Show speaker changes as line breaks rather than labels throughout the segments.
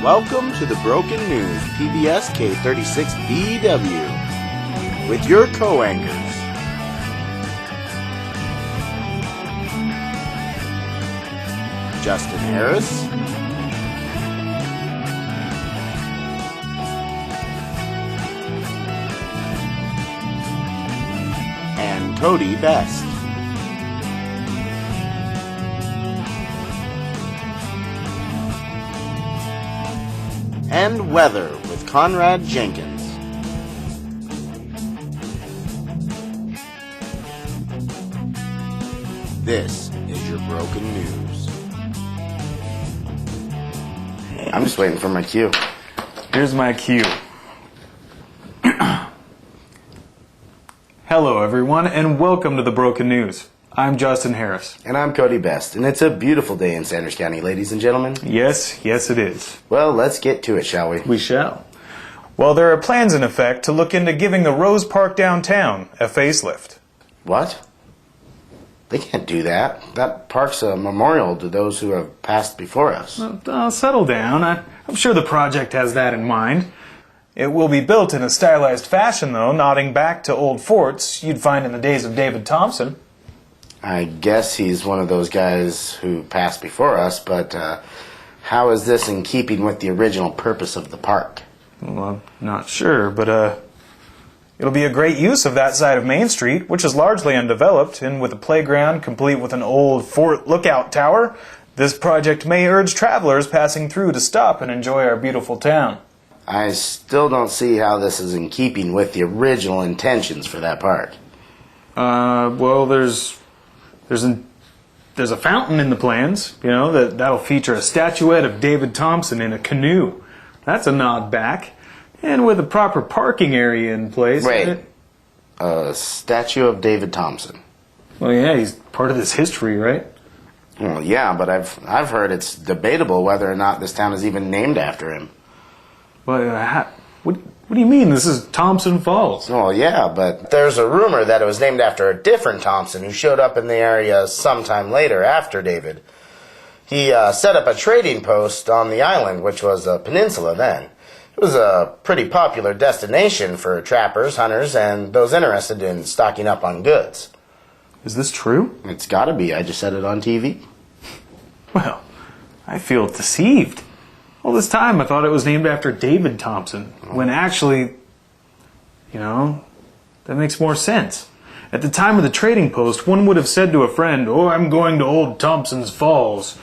Welcome to the Broken News, PBS K36BW, with your co-anchors, Justin Harris, and Cody Best. And weather with Conrad Jenkins. This is your Broken News. I'm just waiting for my cue.
Here's my cue. Hello everyone and welcome to the Broken News. I'm Justin Harris.
And I'm Cody Best, and it's a beautiful day in Sanders County, ladies and gentlemen.
Yes it is.
Well, let's get to it, shall we?
We shall. Well, there are plans in effect to look into giving the Rose Park downtown a facelift.
What? They can't do that. That park's a memorial to those who have passed before us.
Well, settle down. I'm sure the project has that in mind. It will be built in a stylized fashion, though, nodding back to old forts you'd find in the days of David Thompson.
I guess he's one of those guys who passed before us, but how is this in keeping with the original purpose of the park?
Well, I'm not sure, but it'll be a great use of that side of Main Street, which is largely undeveloped, and with a playground complete with an old fort lookout tower, this project may urge travelers passing through to stop and enjoy our beautiful town.
I still don't see how this is in keeping with the original intentions for that park.
Well, there's a fountain in the plans, you know, that'll feature a statuette of David Thompson in a canoe. That's a nod back. And with a proper parking area in place.
Wait, a statue of David Thompson?
Well, yeah, he's part of this history, right?
Well, yeah, but I've heard it's debatable whether or not this town is even named after him.
Well, what do you mean? This is Thompson Falls.
Well, yeah, but there's a rumor that it was named after a different Thompson who showed up in the area sometime later after David. He set up a trading post on the island, which was a peninsula then. It was a pretty popular destination for trappers, hunters, and those interested in stocking up on goods.
Is this true?
It's gotta be. I just said it on TV.
Well, I feel deceived. All this time I thought it was named after David Thompson, when actually, you know, that makes more sense. At the time of the trading post, one would have said to a friend, "Oh, I'm going to old Thompson's Falls,"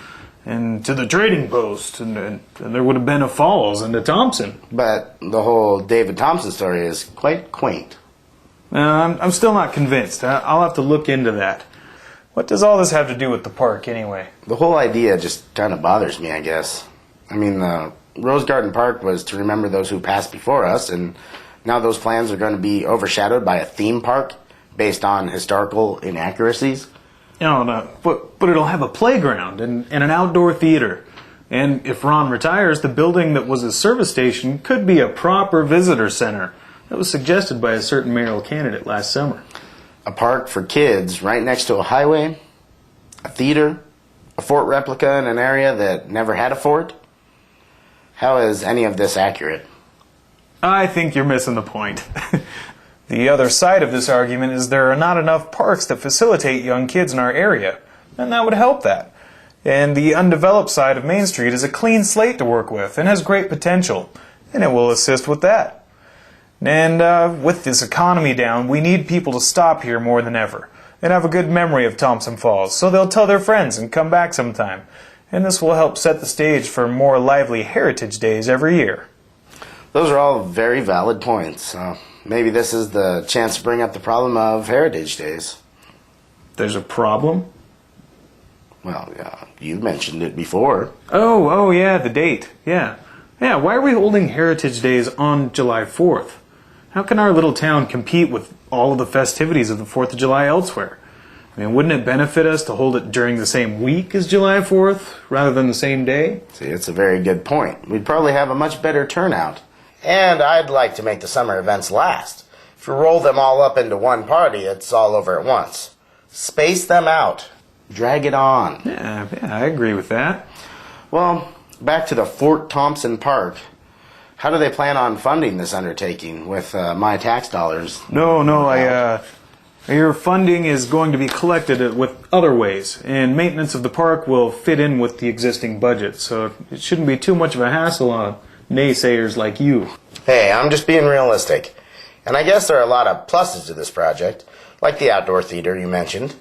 and to the trading post, and there would have been a Falls and a Thompson.
But the whole David Thompson story is quite quaint.
I'm still not convinced. I'll have to look into that. What does all this have to do with the park, anyway?
The whole idea just kind of bothers me, I guess. I mean, the Rose Garden Park was to remember those who passed before us, and now those plans are going to be overshadowed by a theme park based on historical inaccuracies.
No, but it'll have a playground and an outdoor theater. And if Ron retires, the building that was a service station could be a proper visitor center. That was suggested by a certain mayoral candidate last summer.
A park for kids right next to a highway, a theater, a fort replica in an area that never had a fort. How is any of this accurate?
I think you're missing the point. The other side of this argument is there are not enough parks that facilitate young kids in our area, and that would help that. And the undeveloped side of Main Street is a clean slate to work with and has great potential, and it will assist with that. And with this economy down, we need people to stop here more than ever and have a good memory of Thompson Falls, so they'll tell their friends and come back sometime. And this will help set the stage for more lively Heritage Days every year.
Those are all very valid points. Maybe this is the chance to bring up the problem of Heritage Days.
There's a problem?
Well, yeah, you mentioned it before.
Oh, yeah, the date. Yeah, why are we holding Heritage Days on July 4th? How can our little town compete with all of the festivities of the 4th of July elsewhere? I mean, wouldn't it benefit us to hold it during the same week as July 4th, rather than the same day?
See, it's a very good point. We'd probably have a much better turnout. And I'd like to make the summer events last. If you roll them all up into one party, it's all over at once. Space them out. Drag it on.
Yeah, I agree with that.
Well, back to the Fort Thompson Park. How do they plan on funding this undertaking with my tax dollars?
Your funding is going to be collected with other ways, and maintenance of the park will fit in with the existing budget, so it shouldn't be too much of a hassle on naysayers like you.
Hey, I'm just being realistic. And I guess there are a lot of pluses to this project, like the outdoor theater you mentioned.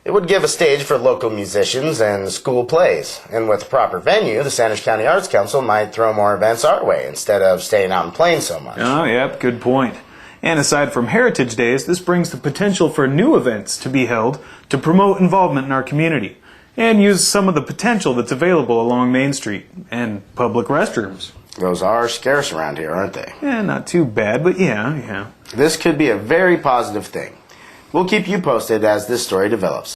It would give a stage for local musicians and school plays. And with a proper venue, the Sandwich County Arts Council might throw more events our way instead of staying out and playing so much.
Oh, yep, good point. And aside from Heritage Days, this brings the potential for new events to be held to promote involvement in our community and use some of the potential that's available along Main Street and public restrooms.
Those are scarce around here, aren't they?
Yeah, not too bad, but yeah.
This could be a very positive thing. We'll keep you posted as this story develops.